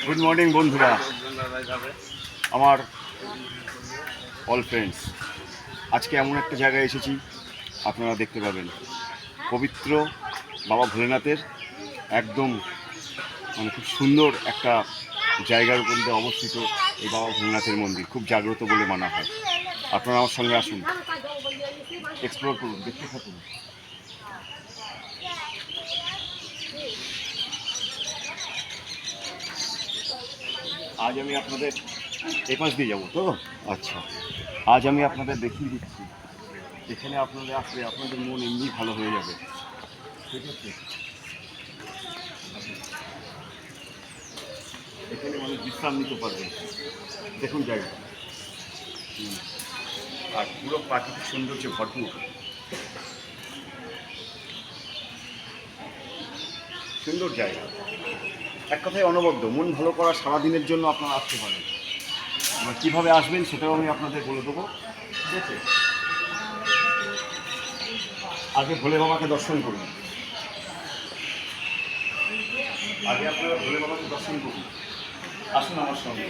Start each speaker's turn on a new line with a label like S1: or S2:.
S1: Good morning বন্ধুরা, আমার all friends. আজকে এমন একটা জায়গায় এসেছি, আপনারা দেখতে পাবেন পবিত্র বাবা ভোলেনাথের একদম খুব সুন্দর একটা জায়গার উপর অবস্থিত এই বাবা ভোলেনাথের মন্দির খুব জাগ্রত বলে মানা হয়। আপনারা আমার সঙ্গে আসুন, এক্সপ্লোর করুন, দেখতে থাকুন। আজ আমি আপনাদের এই পাশ দিয়ে যাবো তো। আচ্ছা, আজ আমি আপনাদের দেখিয়ে দিচ্ছি, এখানে আপনাদের আসলে আপনাদের মন এমনি ভালো হয়ে যাবে। ঠিক আছে, এখানে মানুষ বিশ্রাম নিতে পারবে। দেখুন জায়গা, আর পুরো প্রাকৃতিক সৌন্দর্য ভরপুর, সুন্দর জায়গা। এক কথায় অনবদ্য, মন ভালো করা সারাদিনের জন্য আপনারা আসতে পারেন। এবার কীভাবে আসবেন সেটাও আমি আপনাদের বলে দেবো। ঠিক আছে, আগে ভোলে বাবাকে দর্শন করুন, আগে আপনারা ভোলে বাবাকে দর্শন করুন। আসুন আমার সঙ্গে।